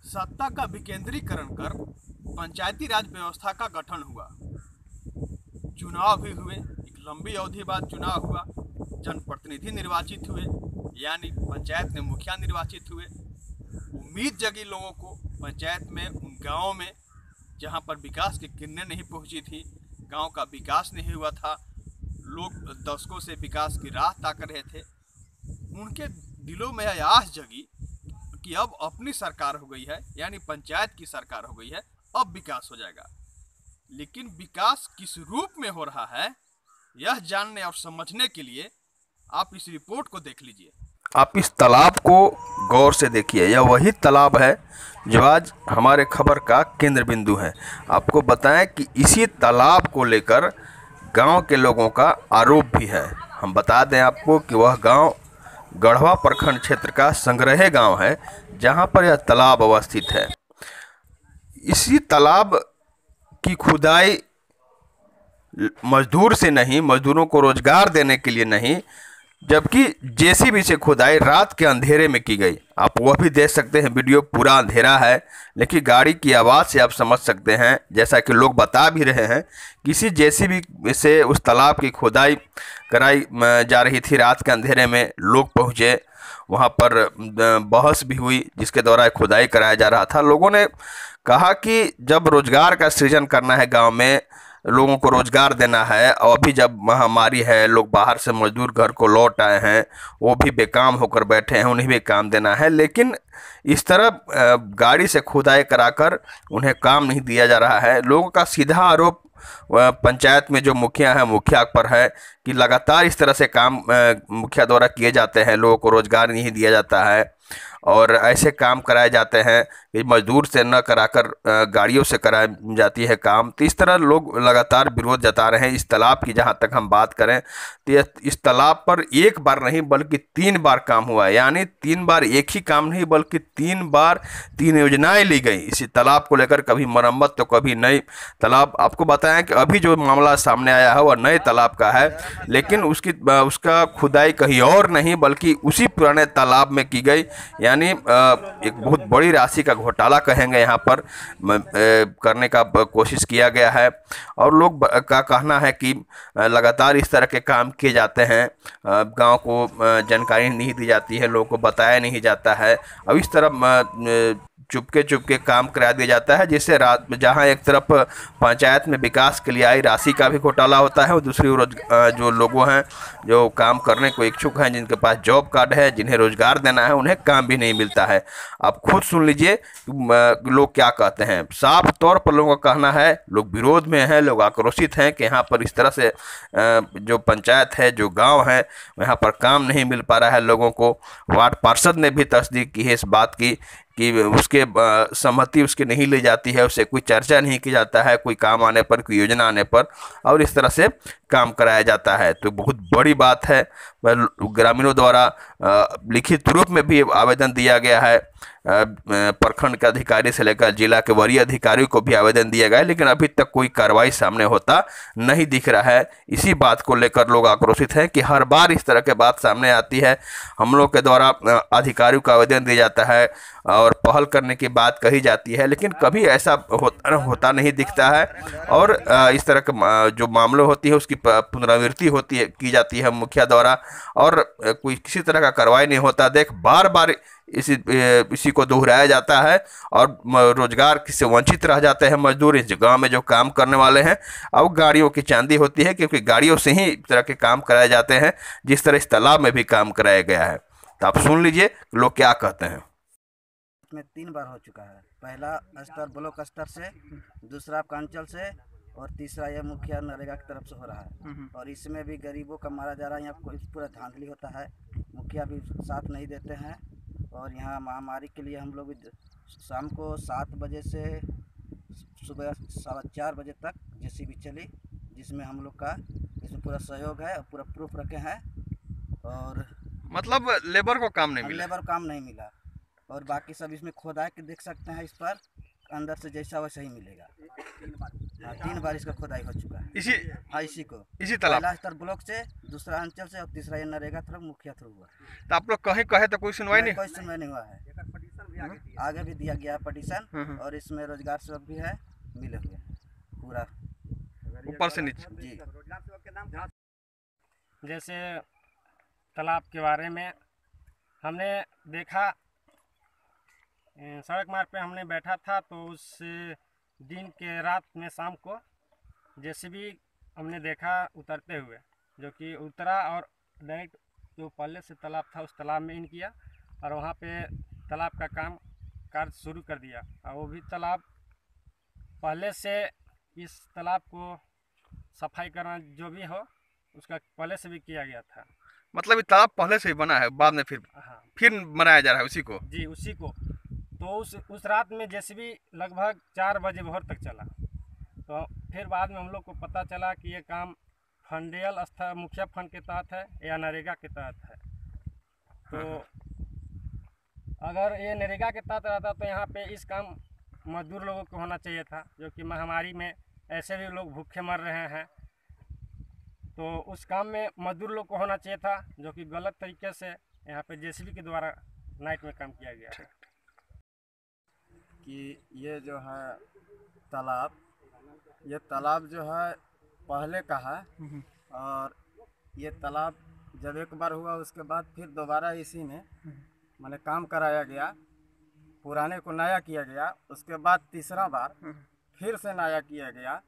सत्ता का विकेंद्रीकरण कर पंचायती राज व्यवस्था का गठन हुआ। चुनाव भी हुए, एक लंबी अवधि बाद चुनाव हुआ, जनप्रतिनिधि निर्वाचित हुए, यानी पंचायत में मुखिया निर्वाचित हुए। उम्मीद जगी लोगों को पंचायत में, उन गाँवों में जहाँ पर विकास की किरणें नहीं पहुँची थी, गांव का विकास नहीं हुआ था, लोग दशकों से विकास की राह ताक रहे थे, उनके दिलों में यह आस जगी कि अब अपनी सरकार हो गई है, यानी पंचायत की सरकार हो गई है, अब विकास हो जाएगा। लेकिन विकास किस रूप में हो रहा है, यह जानने और समझने के लिए आप इस रिपोर्ट को देख लीजिए। आप इस तालाब को गौर से देखिए। यह वही तालाब है जो आज हमारे खबर का केंद्र बिंदु है। आपको बताएं कि इसी तालाब को लेकर गांव के लोगों का आरोप भी है। हम बता दें आपको कि वह गांव गढ़वा प्रखंड क्षेत्र का संग्रह गांव है, जहां पर यह तालाब अवस्थित है। इसी तालाब की खुदाई मजदूर से नहीं, मजदूरों को रोजगार देने के लिए नहीं, जबकि जेसीबी से खुदाई रात के अंधेरे में की गई। आप वह भी देख सकते हैं, वीडियो पूरा अंधेरा है, लेकिन गाड़ी की आवाज़ से आप समझ सकते हैं, जैसा कि लोग बता भी रहे हैं, किसी जेसीबी से उस तालाब की खुदाई कराई जा रही थी। रात के अंधेरे में लोग पहुंचे, वहां पर बहस भी हुई जिसके द्वारा खुदाई कराया जा रहा था। लोगों ने कहा कि जब रोजगार का सृजन करना है, गाँव में लोगों को रोजगार देना है, और अभी जब महामारी है, लोग बाहर से मजदूर घर को लौट आए हैं, वो भी बेकाम होकर बैठे हैं, उन्हें भी काम देना है, लेकिन इस तरह गाड़ी से खुदाई कराकर उन्हें काम नहीं दिया जा रहा है। लोगों का सीधा आरोप पंचायत में जो मुखिया है, मुखिया पर है कि लगातार इस तरह से काम मुखिया द्वारा किए जाते हैं, लोगों को रोजगार नहीं दिया जाता है और ऐसे काम कराए जाते हैं कि मजदूर से न कराकर गाड़ियों से कराई जाती है काम। तो इस तरह लोग लगातार विरोध जता रहे हैं। इस तालाब की जहां तक हम बात करें तो इस तालाब पर एक बार नहीं बल्कि 3 बार काम हुआ है, यानी 3 बार एक ही काम नहीं बल्कि 3 बार 3 योजनाएं ली गई इसी तालाब को लेकर। कभी मरम्मत तो कभी नई तालाब। आपको बताएं कि अभी जो मामला सामने आया है वह नए तालाब का है, लेकिन उसका खुदाई कहीं और नहीं बल्कि उसी पुराने तालाब में की गई। यानी एक बहुत बड़ी राशि का घोटाला कहेंगे यहाँ पर करने का कोशिश किया गया है। और लोग का कहना है कि लगातार इस तरह के काम किए जाते हैं, गांव को जानकारी नहीं दी जाती है, लोगों को बताया नहीं जाता है, अब इस तरह चुपके चुपके काम करा दिया जाता है, जिससे रात जहां एक तरफ पंचायत में विकास के लिए आई राशि का भी घोटाला होता है और दूसरी ओर जो लोगों हैं जो काम करने को इच्छुक हैं, जिनके पास जॉब कार्ड है, जिन्हें रोजगार देना है, उन्हें काम भी नहीं मिलता है। आप खुद सुन लीजिए लोग क्या कहते हैं। साफ तौर पर लोगों का कहना है, लोग विरोध में हैं, लोग आक्रोशित हैं कि यहाँ पर इस तरह से जो पंचायत है, जो गाँव है, यहाँ पर काम नहीं मिल पा रहा है लोगों को। वार्ड पार्षद ने भी तस्दीक की है इस बात की कि उसके सहमति उसकी नहीं ली जाती है, उससे कोई चर्चा नहीं की जाता है, कोई काम आने पर, कोई योजना आने पर, और इस तरह से काम कराया जाता है। तो बहुत बड़ी बात है। ग्रामीणों द्वारा लिखित रूप में भी आवेदन दिया गया है, प्रखंड के अधिकारी से लेकर जिला के वरीय अधिकारियों को भी आवेदन दिया गया है, लेकिन अभी तक कोई कार्रवाई सामने होता नहीं दिख रहा है। इसी बात को लेकर लोग आक्रोशित हैं कि हर बार इस तरह की बात सामने आती है, हम लोग के द्वारा अधिकारियों को आवेदन दिया जाता है और पहल करने की बात कही जाती है, लेकिन कभी ऐसा होता नहीं दिखता है। और इस तरह के जो मामले होती है उसकी पुनरावृत्ति होती है, की जाती है मुखिया द्वारा, और कोई किसी तरह का कार्रवाई नहीं होता। बार बार इसी को दोहराया जाता है और रोजगार से वंचित रह जाते हैं मजदूर इस गांव में जो काम करने वाले हैं। अब गाड़ियों की चांदी होती है, क्योंकि गाड़ियों से ही इस तरह के काम कराए जाते हैं, जिस तरह इस तालाब में भी काम कराया गया है। तो आप सुन लीजिए लोग क्या कहते हैं। में 3 बार हो चुका है। पहला स्तर ब्लॉक स्तर से, दूसरा आपका अंचल से, और तीसरा यह मुखिया नरेगा की तरफ से हो रहा है। और इसमें भी गरीबों का मारा जा रहा है। यहाँ कोई पूरा धांधली होता है, मुखिया भी साथ नहीं देते हैं। और यहाँ महामारी के लिए हम लोग शाम को 7 बजे से सुबह 4:15 बजे तक जेसीबी चली, जिसमें हम लोग का इसमें पूरा सहयोग है और पूरा प्रूफ रखे हैं। और मतलब लेबर को काम नहीं मिला, लेबर काम नहीं मिला। और बाकी सब इसमें खोदाई के देख सकते हैं, इस पर अंदर से जैसा वैसा ही मिलेगा। 3 बार इसका खोदाई हो चुका है। इसी तालाब, पहला स्तर ब्लॉक से, दूसरा अंचल से, और तीसरा ये नरेगा थ्रू मुखिया थ्रू हुआ। तो आप लोग कहे तो कोई सुनवाई नहीं हुआ है। आगे भी दिया गया है पटिशन, और इसमें रोजगार सेवक भी है, मिले हुए पूरा ऊपर से नीचे। जी। जैसे तालाब के बारे में हमने देखा, सड़क मार्ग पे हमने बैठा था तो उस दिन के रात में शाम को जेसीबी हमने देखा उतरते हुए, जो कि उतरा और डायरेक्ट जो पहले से तालाब था उस तालाब में इन किया और वहाँ पे तालाब का कार्य शुरू कर दिया। और वो भी तालाब पहले से इस तालाब को सफाई करना जो भी हो उसका पहले से भी किया गया था। मतलब ये तालाब पहले से ही बना है, बाद में हाँ फिर बनाया जा रहा है उसी को? जी, उसी को। तो उस रात में जेसीबी लगभग 4 बजे भोर तक चला। तो फिर बाद में हम लोग को पता चला कि ये काम फंडियल स्तर मुखिया फंड के तहत है या नरेगा के तहत है। तो अगर ये नरेगा के तहत रहता तो यहाँ पे इस काम मजदूर लोगों को होना चाहिए था, जो कि महामारी में ऐसे भी लोग भूखे मर रहे हैं। तो उस काम में मजदूर लोग को होना चाहिए था, जो कि गलत तरीके से यहाँ पे जेसीबी के द्वारा नाइट में काम किया गया है। कि ये जो है तालाब जो है पहले का है, और ये तालाब जब एक बार हुआ उसके बाद फिर दोबारा इसी में मैंने काम कराया गया, पुराने को नया किया गया, उसके बाद तीसरा बार फिर से नया किया गया,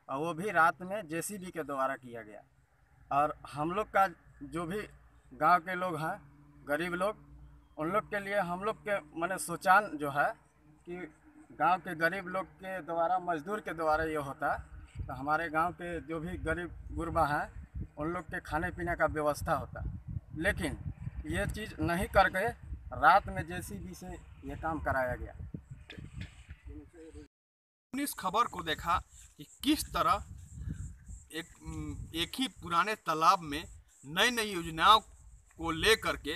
और वो भी रात में जेसीबी के द्वारा किया गया। और हम लोग का जो भी गांव के लोग हैं, गरीब लोग, उन लोग के लिए हम लोग के माने सोचान जो है कि गांव के गरीब लोग के द्वारा, मजदूर के द्वारा ये होता है, तो हमारे गांव के जो भी गरीब गुरबा हैं उन लोग के खाने पीने का व्यवस्था होता। लेकिन ये चीज़ नहीं करके रात में जेसीबी से ये काम कराया गया। इस खबर को देखा कि किस तरह एक ही पुराने तालाब में नई नई योजनाओं को लेकर के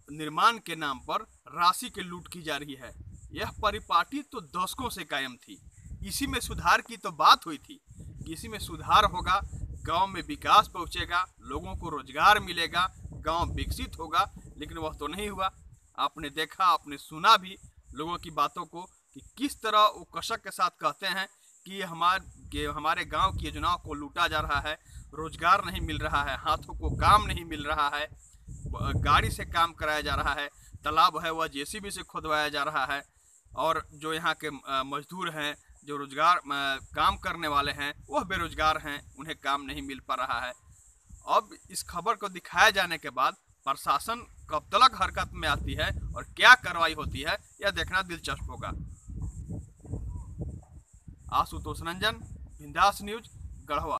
निर्माण के नाम पर राशि की लूट की जा रही है। यह परिपाटी तो दशकों से कायम थी। इसी में सुधार की तो बात हुई थी कि इसी में सुधार होगा, गांव में विकास पहुंचेगा, लोगों को रोजगार मिलेगा, गांव विकसित होगा, लेकिन वह तो नहीं हुआ। आपने देखा, आपने सुना भी लोगों की बातों को कि किस तरह वो कसक के साथ कहते हैं कि हमारे गांव की योजनाओं को लूटा जा रहा है, रोजगार नहीं मिल रहा है, हाथों को काम नहीं मिल रहा है, गाड़ी से काम कराया जा रहा है, तालाब है वह जेसीबी से खोदवाया जा रहा है, और जो यहाँ के मजदूर हैं, जो रोजगार काम करने वाले हैं, वह बेरोजगार हैं, उन्हें काम नहीं मिल पा रहा है। अब इस खबर को दिखाया जाने के बाद प्रशासन कब तक हरकत में आती है और क्या कार्रवाई होती है, यह देखना दिलचस्प होगा। आशुतोष रंजन, बिंदास न्यूज, गढ़वा।